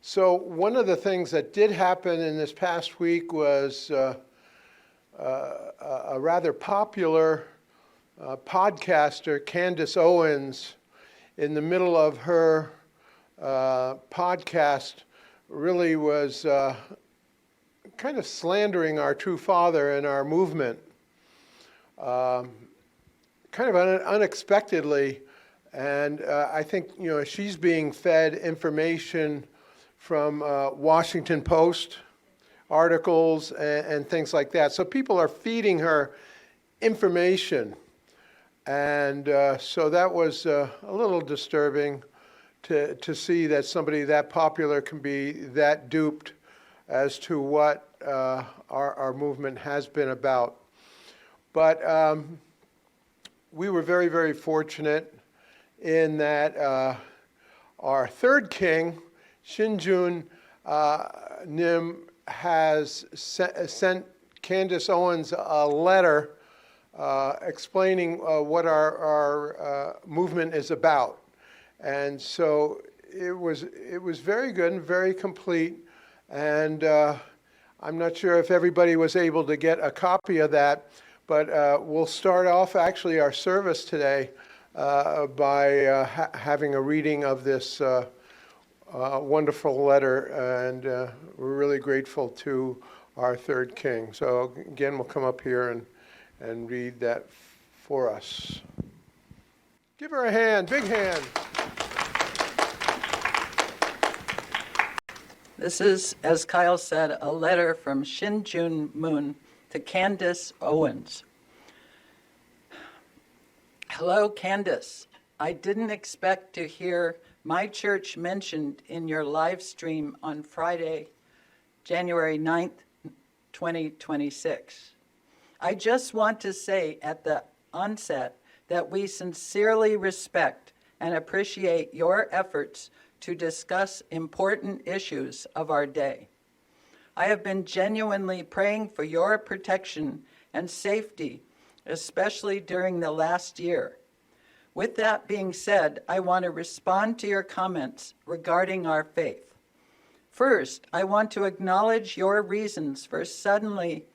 So one of the things that did happen in this past week was a rather popular podcaster, Candace Owens, in the middle of her podcast, really was kind of slandering our true Father and our movement, kind of unexpectedly. And I think, she's being fed information from Washington Post articles and things like that. So people are feeding her information. And so that was a little disturbing to see that somebody that popular can be that duped as to what our movement has been about. But we were very, very fortunate in that our third king, Munsin준님, has sent Candace Owens a letter explaining what our movement is about. And so it was very good and very complete. And I'm not sure if everybody was able to get a copy of that, but we'll start off actually our service today by having a reading of this wonderful letter, and we're really grateful to our third king. So again, we'll come up here and read that for us. Give her a hand, big hand. This is, as Kyle said, a letter from Munsin준님 to Candace Owens. Hello, Candace. I didn't expect to hear my church mentioned in your live stream on Friday, January 9th, 2026. I just want to say at the onset that we sincerely respect and appreciate your efforts to discuss important issues of our day. I have been genuinely praying for your protection and safety, especially during the last year. With that being said, I want to respond to your comments regarding our faith. First, I want to acknowledge your reasons for suddenly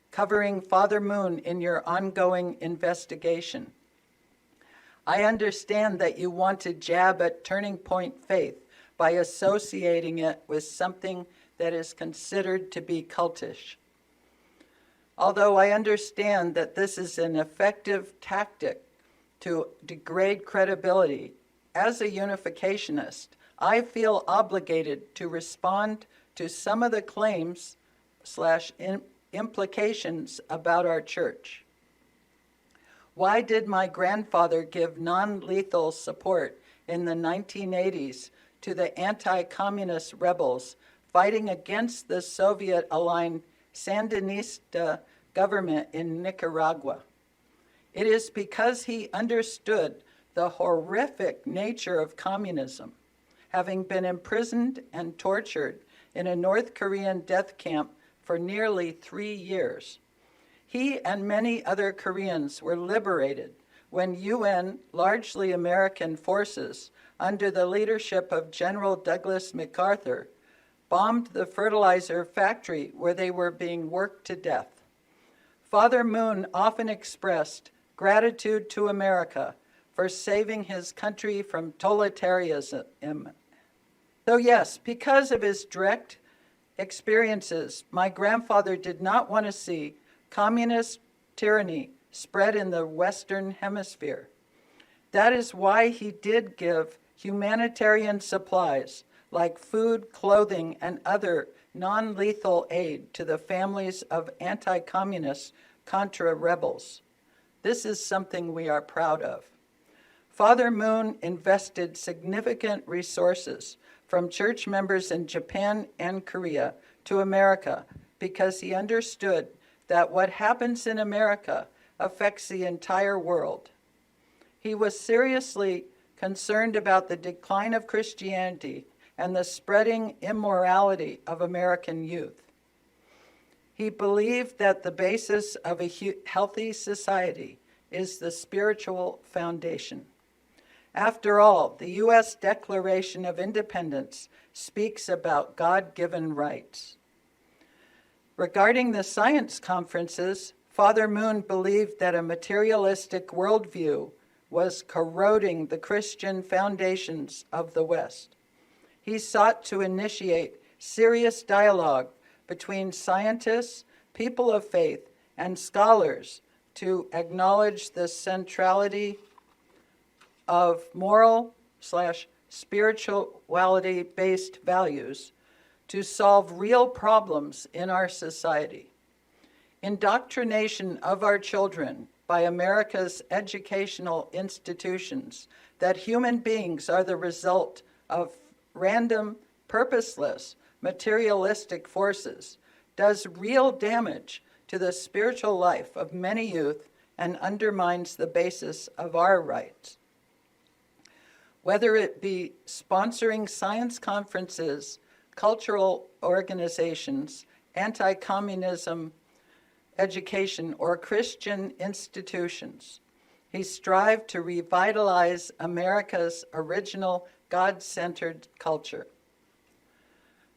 covering Father Moon in your ongoing investigation. I understand that you want to jab at Turning Point Faith by associating it with something that is considered to be cultish. Although I understand that this is an effective tactic to degrade credibility, as a unificationist, I feel obligated to respond to some of the claims / implications about our church. Why did my grandfather give non-lethal support in the 1980s to the anti-communist rebels fighting against the Soviet-aligned Sandinista government in Nicaragua? It is because he understood the horrific nature of communism, having been imprisoned and tortured in a North Korean death camp for nearly 3 years. He and many other Koreans were liberated when UN, largely American forces, under the leadership of General Douglas MacArthur, bombed the fertilizer factory where they were being worked to death. Father Moon often expressed gratitude to America for saving his country from totalitarianism. So yes, because of his direct experiences, my grandfather did not want to see communist tyranny spread in the Western Hemisphere. That is why he did give humanitarian supplies like food, clothing, and other non-lethal aid to the families of anti-communist Contra rebels. This is something we are proud of. Father Moon invested significant resources from church members in Japan and Korea to America because he understood that what happens in America affects the entire world. He was seriously concerned about the decline of Christianity and the spreading immorality of American youth. He believed that the basis of a healthy society is the spiritual foundation. After all, the U.S. Declaration of Independence speaks about God-given rights. Regarding the science conferences, Father Moon believed that a materialistic worldview was corroding the Christian foundations of the West. He sought to initiate serious dialogue between scientists, people of faith, and scholars to acknowledge the centrality of moral/spirituality-based values to solve real problems in our society. Indoctrination of our children by America's educational institutions that human beings are the result of random, purposeless, materialistic forces does real damage to the spiritual life of many youth and undermines the basis of our rights. Whether it be sponsoring science conferences, cultural organizations, anti-communism education, or Christian institutions, he strived to revitalize America's original God-centered culture.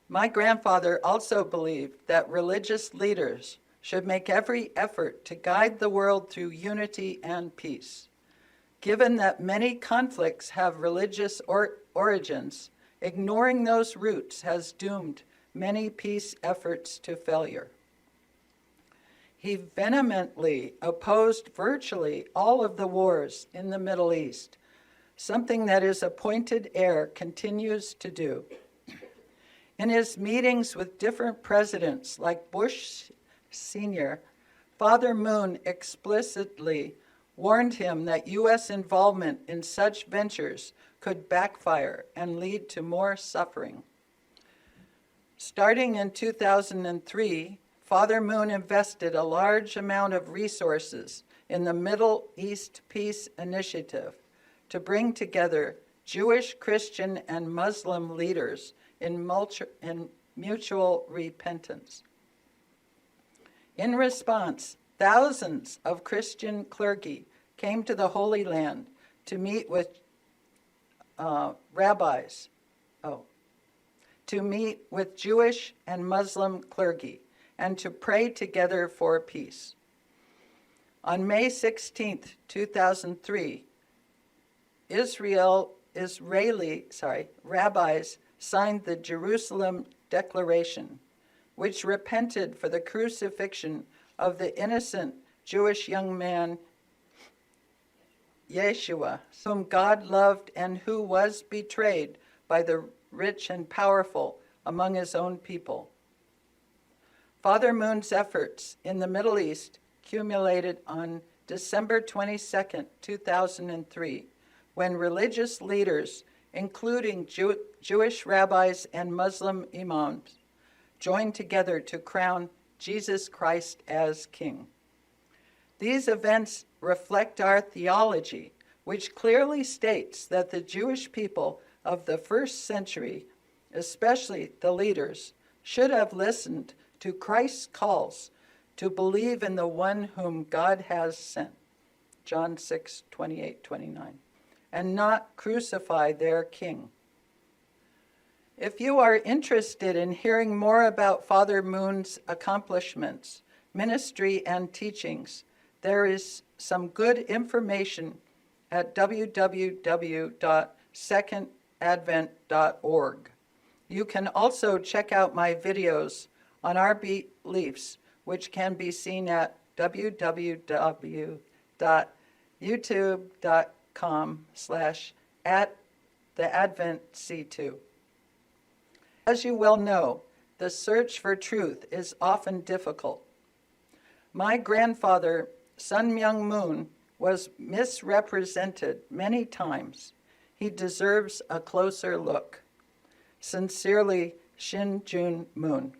My grandfather also believed that religious leaders should make every effort to guide the world through unity and peace. Given that many conflicts have religious origins, ignoring those roots has doomed many peace efforts to failure. He vehemently opposed virtually all of the wars in the Middle East, something that his appointed heir continues to do. In his meetings with different presidents like Bush Sr., Father Moon explicitly warned him that U.S. involvement in such ventures could backfire and lead to more suffering. Starting in 2003, Father Moon invested a large amount of resources in the Middle East Peace Initiative to bring together Jewish, Christian, and Muslim leaders in mutual repentance. In response, thousands of Christian clergy came to the Holy Land to meet with Jewish and Muslim clergy, and to pray together for peace. On May 16, 2003, Israeli rabbis signed the Jerusalem Declaration, which repented for the crucifixion of the innocent Jewish young man Yeshua, whom God loved and who was betrayed by the rich and powerful among his own people. Father Moon's efforts in the Middle East culminated on December 22, 2003, when religious leaders, including Jewish rabbis and Muslim imams, joined together to crown Jesus Christ as King. These events reflect our theology, which clearly states that the Jewish people of the first century, especially the leaders, should have listened to Christ's calls to believe in the one whom God has sent, John 6:28-29, and not crucify their king. If you are interested in hearing more about Father Moon's accomplishments, ministry, and teachings, there is some good information at www.secondadvent.org. You can also check out my videos on our beliefs, which can be seen at www.youtube.com/@theadventc2. As you well know, the search for truth is often difficult. My grandfather, Sun Myung Moon, was misrepresented many times. He deserves a closer look. Sincerely, Shin Jun Moon.